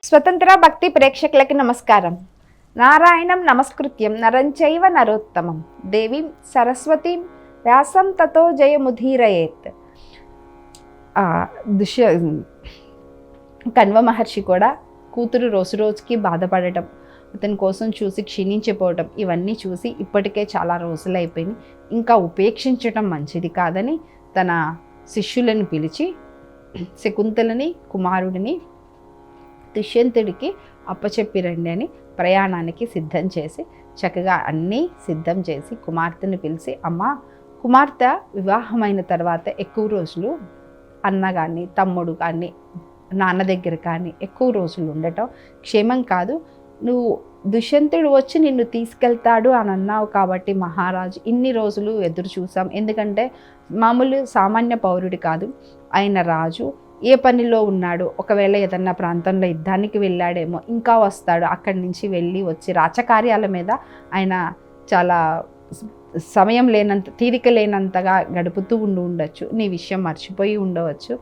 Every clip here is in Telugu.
స్వతంత్ర భక్తి ప్రేక్షకులకి నమస్కారం. నారాయణం నమస్కృత్యం నరంచైవ నరోత్తమం దేవీం సరస్వతీం వ్యాసం తతో జయముధీరయేత్. కణ్వ మహర్షి కూడా కూతురు రోజు రోజుకి బాధపడటం, అతని కోసం చూసి క్షీణించిపోవటం, ఇవన్నీ చూసి ఇప్పటికే చాలా రోజులు అయిపోయినాయి, ఇంకా ఉపేక్షించటం మంచిది కాదని తన శిష్యులను పిలిచి శకుంతలని కుమారుడిని దుష్యంతుడికి అప్పచెప్పిరండి అని ప్రయాణానికి సిద్ధం చేసి చక్కగా అన్నీ సిద్ధం చేసి కుమార్తెను పిలిచి, అమ్మ కుమార్తె వివాహమైన తర్వాత ఎక్కువ రోజులు అన్న కానీ తమ్ముడు కానీ నాన్న దగ్గర కానీ ఎక్కువ రోజులు ఉండటం క్షేమం కాదు. నువ్వు దుష్యంతుడు వచ్చి నిన్ను తీసుకెళ్తాడు అని అన్నావు కాబట్టి మహారాజు ఇన్ని రోజులు ఎదురు చూసాం. ఎందుకంటే మామూలు సామాన్య పౌరుడి కాదు, ఆయన రాజు. ఏ పనిలో ఉన్నాడు, ఒకవేళ ఏదన్నా ప్రాంతంలో యుద్ధానికి వెళ్ళాడేమో, ఇంకా వస్తాడు, అక్కడి నుంచి వెళ్ళి వచ్చి రాచకార్యాల మీద ఆయన చాలా సమయం లేనంత తీరిక లేనంతగా గడుపుతూ ఉండొచ్చు. నీ విషయం మర్చిపోయి ఉండవచ్చు.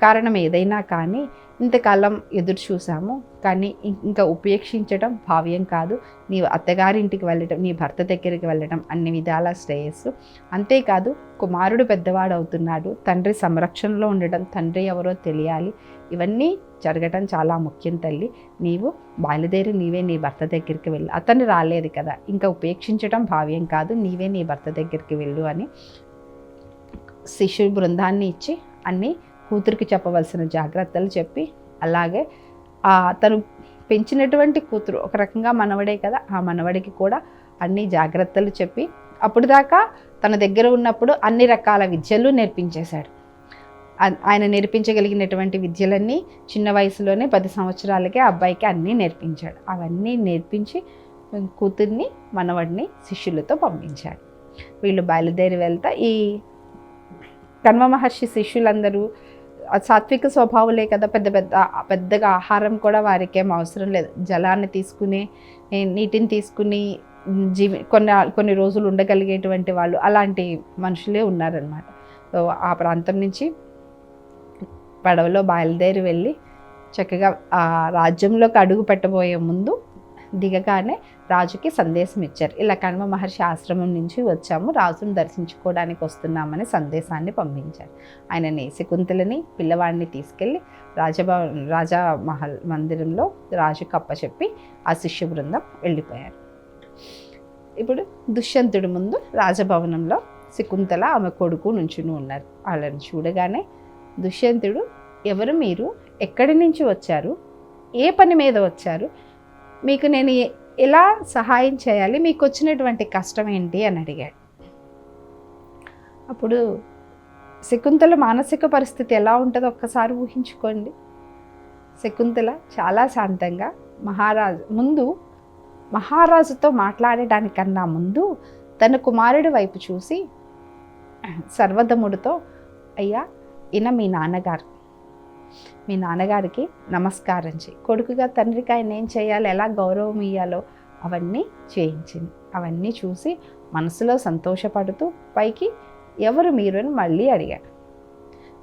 కారణం ఏదైనా కానీ ఇంతకాలం ఎదురు చూసాము, కానీ ఇంకా ఉపేక్షించడం భావ్యం కాదు. నీ అత్తగారింటికి వెళ్ళటం, నీ భర్త దగ్గరికి వెళ్ళటం అన్ని విధాల శ్రేయస్సు. అంతేకాదు కుమారుడు పెద్దవాడు అవుతున్నాడు, తండ్రి సంరక్షణలో ఉండటం, తండ్రి ఎవరో తెలియాలి, ఇవన్నీ జరగటం చాలా ముఖ్యం తల్లి. నీవు బయలుదేరి నీవే నీ భర్త దగ్గరికి వెళ్ళు, అతను రాలేదు కదా, ఇంకా ఉపేక్షించడం భావ్యం కాదు, నీవే నీ భర్త దగ్గరికి వెళ్ళు అని శిష్యు బృందాన్ని ఇచ్చి అన్నీ కూతురికి చెప్పవలసిన జాగ్రత్తలు చెప్పి, అలాగే తను పెంచినటువంటి కూతురు ఒక రకంగా మనవడే కదా, ఆ మనవడికి కూడా అన్ని జాగ్రత్తలు చెప్పి అప్పుడు దాకా తన దగ్గర ఉన్నప్పుడు అన్ని రకాల విద్యలు నేర్పించేశాడు. ఆయన నేర్పించగలిగినటువంటి విద్యలన్నీ చిన్న వయసులోనే 10 సంవత్సరాలకే అబ్బాయికి అన్నీ నేర్పించాడు. అవన్నీ నేర్పించి కూతుర్ని మనవడిని శిష్యులతో పంపించాడు. వీళ్ళు బయలుదేరి వెళ్తా ఈ కణ్వ మహర్షి శిష్యులందరూ సాత్విక స్వభావులే కదా, పెద్దగా ఆహారం కూడా వారికేం అవసరం లేదు. జలాన్ని తీసుకుని నీటిని తీసుకుని కొన్ని రోజులు ఉండగలిగేటువంటి వాళ్ళు అలాంటి మనుషులే ఉన్నారనమాట. సో ఆ ప్రాంతం నుంచి పడవలో బయలుదేరి వెళ్ళి చక్కగా ఆ రాజ్యంలోకి అడుగు పెట్టబోయే ముందు దిగగానే రాజుకి సందేశం ఇచ్చారు. ఇలా కణ్వ మహర్షి ఆశ్రమం నుంచి వచ్చాము, రాజును దర్శించుకోవడానికి వస్తున్నామని సందేశాన్ని పంపించారు. ఆయనని శకుంతలని పిల్లవాడిని తీసుకెళ్ళి రాజా మందిరంలో రాజుకు అప్పచెప్పి ఆ శిష్య బృందం వెళ్ళిపోయారు. ఇప్పుడు దుష్యంతుడి ముందు రాజభవనంలో శకుంతల ఆమె కొడుకు నుంచుని ఉన్నారు. వాళ్ళని చూడగానే దుష్యంతుడు, ఎవరు మీరు, ఎక్కడి నుంచి వచ్చారు, ఏ పని మీద వచ్చారు, మీకు నేను ఎలా సహాయం చేయాలి, మీకు వచ్చినటువంటి కష్టం ఏంటి అని అడిగాడు. అప్పుడు శకుంతల మానసిక పరిస్థితి ఎలా ఉంటుందో ఒక్కసారి ఊహించుకోండి. శకుంతల చాలా శాంతంగా మహారాజుతో మాట్లాడడానికన్నా ముందు తన కుమారుడి వైపు చూసి సర్వధముడితో, అయ్యా ఈయన మీ నాన్నగారికి నమస్కారం చేయి, కొడుకుగా తండ్రికి ఆయన ఏం చేయాలి, ఎలా గౌరవం ఇవ్వాలో అవన్నీ చేయించింది. అవన్నీ చూసి మనసులో సంతోషపడుతూ పైకి, ఎవరు మీరు అని మళ్ళీ అడిగాడు.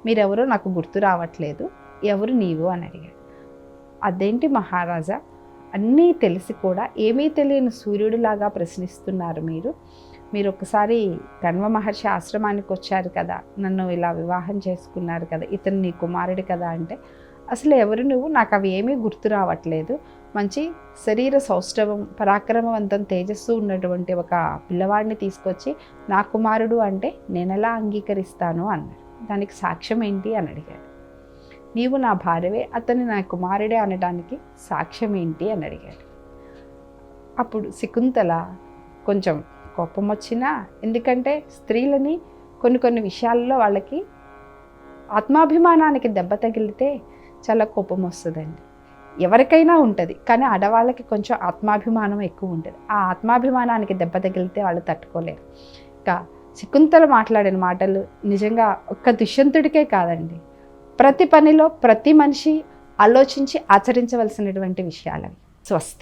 మీరెవరో నాకు గుర్తు రావట్లేదు, ఎవరు నీవు అని అడిగాడు. అదేంటి మహారాజా, అన్నీ తెలిసి కూడా ఏమీ తెలియని సూర్యుడిలాగా ప్రశ్నిస్తున్నారు మీరు ఒకసారి కణ్వ మహర్షి ఆశ్రమానికి వచ్చారు కదా, నన్ను ఇలా వివాహం చేసుకున్నారు కదా, ఇతను నీ కుమారుడు కదా అంటే, అసలు ఎవరు నువ్వు, నాకు అవి ఏమీ గుర్తు రావట్లేదు, మంచి శరీర సౌష్ఠవం పరాక్రమవంతం తేజస్సు ఉన్నటువంటి ఒక పిల్లవాడిని తీసుకొచ్చి నా కుమారుడు అంటే నేనెలా అంగీకరిస్తాను అన్నాడు. దానికి సాక్ష్యం ఏంటి అని అడిగాడు. నీవు నా భార్యవే, అతను నా కుమారుడే అనడానికి సాక్ష్యం ఏంటి అని అడిగాడు. అప్పుడు శకుంతల కొంచెం కోపం వచ్చినా, ఎందుకంటే స్త్రీలని కొన్ని విషయాల్లో వాళ్ళకి ఆత్మాభిమానానికి దెబ్బ తగిలితే చాలా కోపం వస్తుందండి. ఎవరికైనా ఉంటుంది, కానీ ఆడవాళ్ళకి కొంచెం ఆత్మాభిమానం ఎక్కువ ఉంటుంది. ఆ ఆత్మాభిమానానికి దెబ్బ తగిలితే వాళ్ళు తట్టుకోలేరు. ఇంకా శకుంతల మాట్లాడిన మాటలు నిజంగా ఒక్క దుష్యంతుడికే కాదండి, ప్రతి పనిలో ప్రతి మనిషి ఆలోచించి ఆచరించవలసినటువంటి విషయాలవి. స్వస్తి.